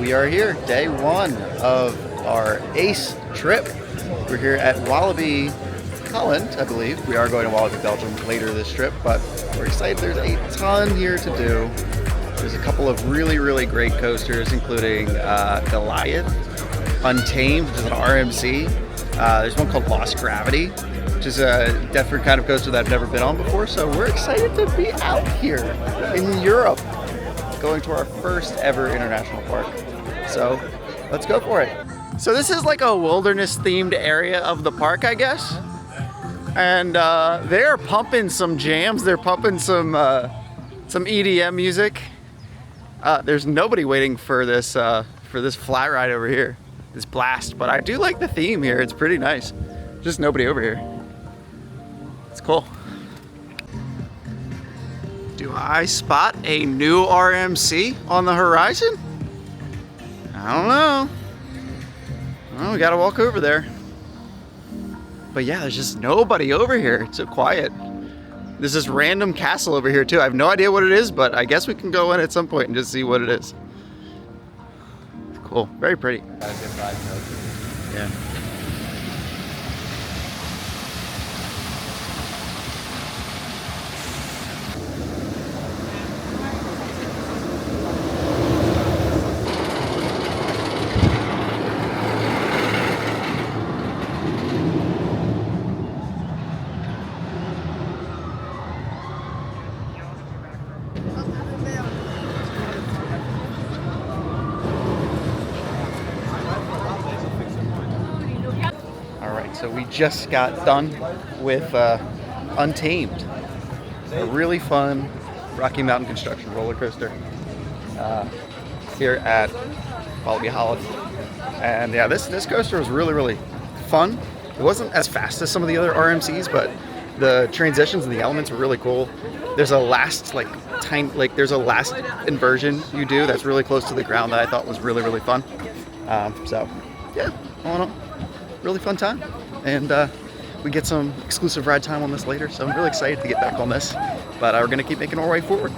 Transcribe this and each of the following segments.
we are here, day one of our ACE trip. We're here at Walibi Holland, I believe. We are going to Walibi, Belgium later this trip, but we're excited. There's a ton here to do. There's a couple of really great coasters, including Goliath, Untamed, which is an RMC. There's one called Lost Gravity, which is a different kind of coaster that I've never been on before. So we're excited to be out here in Europe, going to our first ever international park. So let's go for it. So this is like a wilderness themed area of the park, I guess. And they're pumping some jams. They're pumping some EDM music. There's nobody waiting for this flat ride over here, this blast. But I do like the theme here. It's pretty nice. Just nobody over here. It's cool. Do I spot a new RMC on the horizon? I don't know. Well, we gotta walk over there. But yeah, there's just nobody over here. It's so quiet. There's this random castle over here too. I have no idea what it is, but I guess we can go in at some point and just see what it is. Cool, very pretty. Yeah. So we just got done with Untamed, a really fun Rocky Mountain construction roller coaster here at Walibi Holland. And yeah, this coaster was really fun. It wasn't as fast as some of the other RMCs, but the transitions and the elements were really cool. There's a last there's a last inversion you do that's really close to the ground that I thought was really fun. So yeah, all in all, really fun time. And we get some exclusive ride time on this later, so I'm really excited to get back on this. But we're gonna keep making our way forward.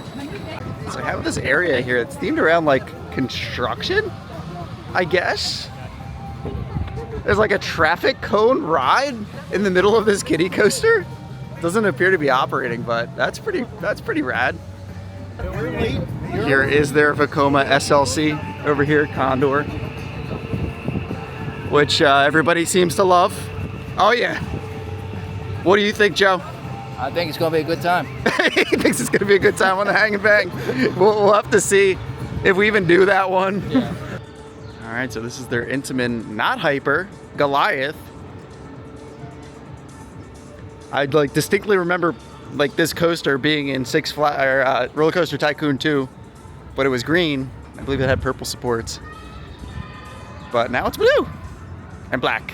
So I have this area here. It's themed around like construction, I guess. There's like a traffic cone ride in the middle of this kiddie coaster. Doesn't appear to be operating, but that's pretty rad. Here is their Vekoma SLC over here, Condor, which everybody seems to love. Oh yeah. What do you think, Joe? I think it's gonna be a good time. He thinks it's gonna be a good time on the hang and bang. We'll have to see if we even do that one. Yeah. All right, so this is their Intamin, not hyper, Goliath. I like distinctly remember like this coaster being in Roller Coaster Tycoon 2, but it was green. I believe it had purple supports, but now it's blue and black.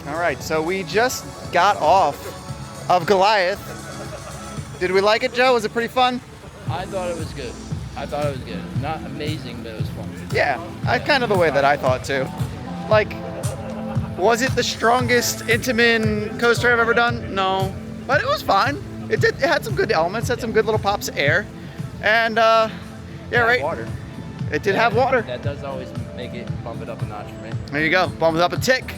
Alright, so we just got off of Goliath. Did we like it, Joe? Was it pretty fun? I thought it was good. Not amazing, but it was fun. Yeah, kind of the way that I thought too. Like, was it the strongest Intamin coaster I've ever done? No, but it was fine. It had some good elements, had some good little pops of air. And yeah, right. Water. It did have water. That does always make it bump it up a notch for me. There you go, bump it up a tick.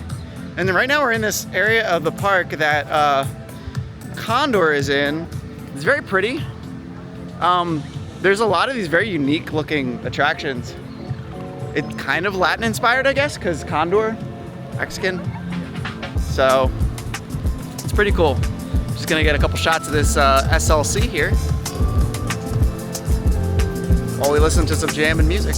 And then right now we're in this area of the park that Condor is in. It's very pretty. There's a lot of these very unique looking attractions. It's kind of Latin inspired, I guess, because Condor, Mexican. So it's pretty cool. Just gonna get a couple shots of this SLC here while we listen to some jam and music.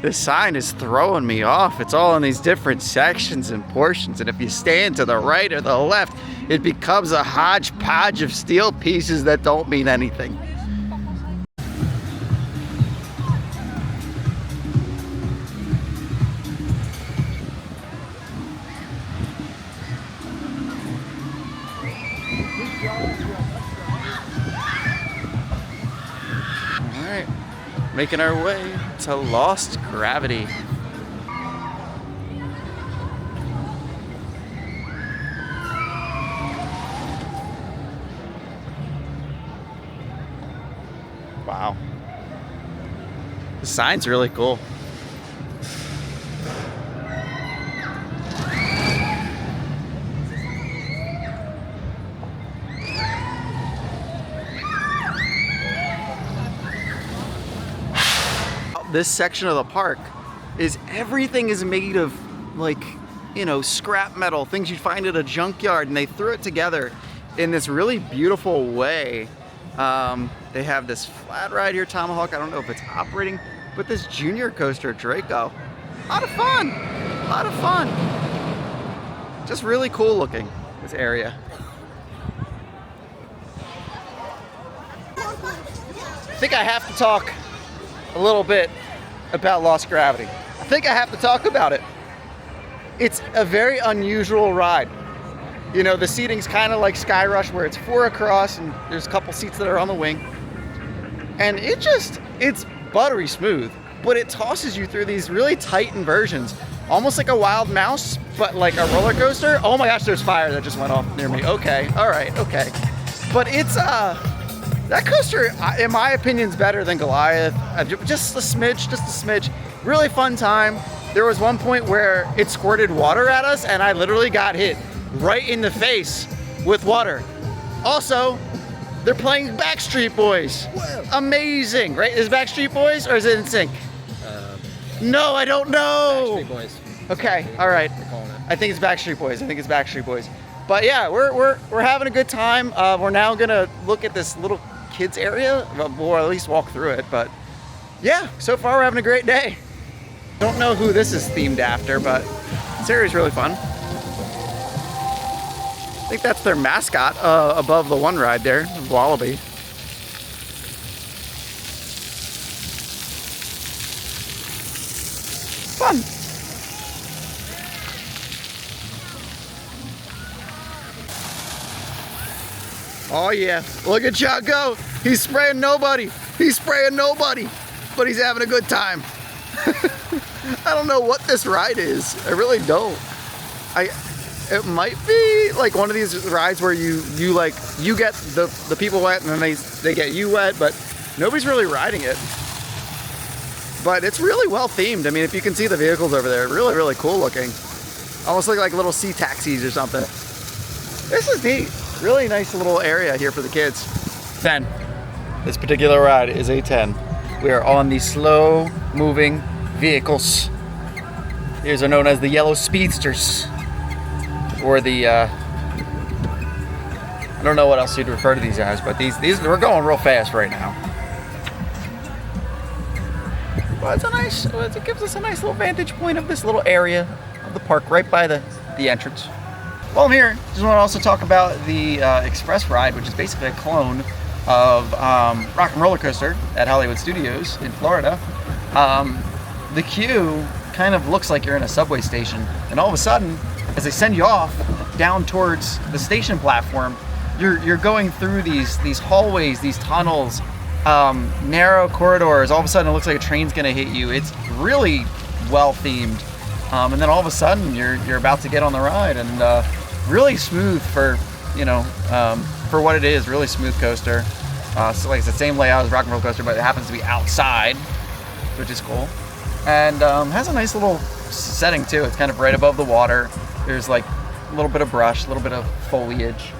This sign is throwing me off. It's all in these different sections and portions, and if you stand to the right or the left, it becomes a hodgepodge of steel pieces that don't mean anything. Alright, making our way to Lost Gravity. Wow. The sign's really cool. This section of the park is everything is made of, like, you know, scrap metal, things you'd find at a junkyard, and they threw it together in this really beautiful way. They have this flat ride here, Tomahawk. I don't know if it's operating, but this junior coaster, Draco. A lot of fun. A lot of fun. Just really cool looking, this area. I think I have to talk a little bit about Lost Gravity. I think I have to talk about it. It's a very unusual ride. You know, the seating's kind of like Sky Rush, where it's 4 across and there's a couple seats that are on the wing. And it's buttery smooth, but it tosses you through these really tight inversions, almost like a Wild Mouse, but like a roller coaster. Oh my gosh, there's fire that just went off near me. Okay, all right, okay. But it's, that coaster, in my opinion, is better than Goliath. Just a smidge. Really fun time. There was one point where it squirted water at us, and I literally got hit right in the face with water. Also, they're playing Backstreet Boys. Whoa. Amazing, right? Is it Backstreet Boys or is it NSYNC? No, I don't know. Backstreet Boys. Okay, all right. I think it's Backstreet Boys. But yeah, we're having a good time. We're now gonna look at this little kids area, or at least walk through it. But yeah, so far we're having a great day. Don't know who this is themed after, but this area is really fun. I think that's their mascot above the one ride there, Walibi. Fun. Oh yeah, look at Chuck go. He's spraying nobody. But he's having a good time. I don't know what this ride is. I really don't. It might be like one of these rides where you get the people wet and then they get you wet, but nobody's really riding it. But it's really well themed. I mean, if you can see the vehicles over there, really, really cool looking. Almost look like little sea taxis or something. This is neat. Really nice little area here for the kids. 10. This particular ride is a 10. We are on the slow moving vehicles. These are known as the yellow speedsters. Or the, I don't know what else you'd refer to these as, but these we're going real fast right now. But it gives us a nice little vantage point of this little area of the park right by the entrance. While I'm here, just want to also talk about the Express ride, which is basically a clone of Rock and Roller Coaster at Hollywood Studios in Florida. The queue kind of looks like you're in a subway station, and all of a sudden, as they send you off down towards the station platform, you're going through these hallways, these tunnels, narrow corridors. All of a sudden, it looks like a train's gonna hit you. It's really well themed, and then all of a sudden, you're about to get on the ride, and really smooth for for what it is. Really smooth coaster. So like it's the same layout as Rock and Roller Coaster, but it happens to be outside, which is cool, and has a nice little setting too. It's kind of right above the water. There's like a little bit of brush, a little bit of foliage.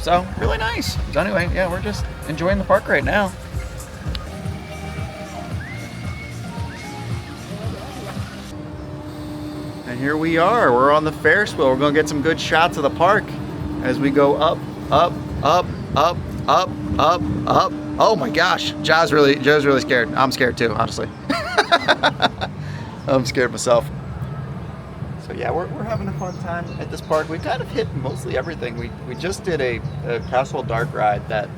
So really nice. So anyway, yeah, we're just enjoying the park right now. And here we are. We're on the Ferris wheel. We're gonna get some good shots of the park as we go up, up, up, up, up, up, up. Oh my gosh, Joe's really scared. I'm scared too, honestly. I'm scared myself. So yeah, we're having a fun time at this park. We kind of hit mostly everything. We just did a Castle Dark ride that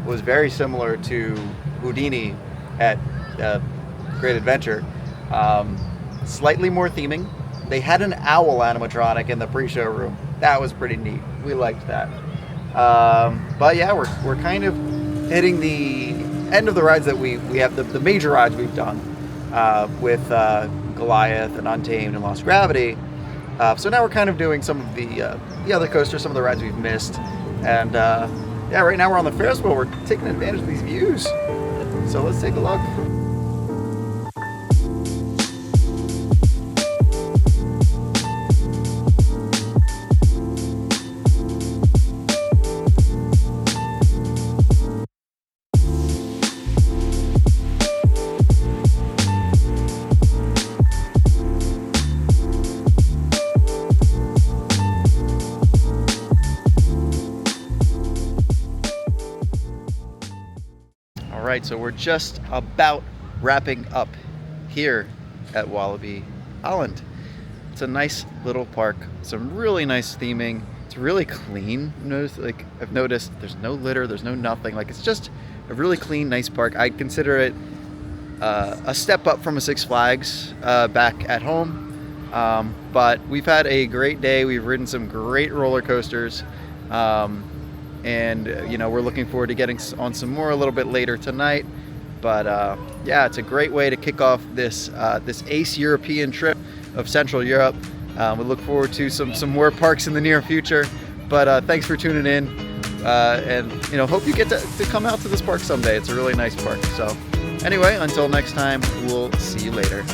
was very similar to Houdini at Great Adventure. Slightly more theming. They had an owl animatronic in the pre-show room. That was pretty neat. We liked that. But yeah, we're kind of hitting the end of the rides that we have, the major rides we've done with Goliath and Untamed and Lost Gravity. So now we're kind of doing some of the other coasters, some of the rides we've missed. And yeah, right now we're on the Ferris Wheel. We're taking advantage of these views. So let's take a look. Alright, so we're just about wrapping up here at Walibi Holland. It's a nice little park, some really nice theming. It's really clean. I've noticed there's no litter, there's no nothing. Like, it's just a really clean, nice park. I consider it a step up from a Six Flags back at home. But we've had a great day. We've ridden some great roller coasters. And you know, we're looking forward to getting on some more a little bit later tonight. But yeah, it's a great way to kick off this this ACE European trip of Central Europe. We look forward to some more parks in the near future. But thanks for tuning in, and you know, hope you get to come out to this park someday. It's a really nice park. So anyway, until next time, we'll see you later.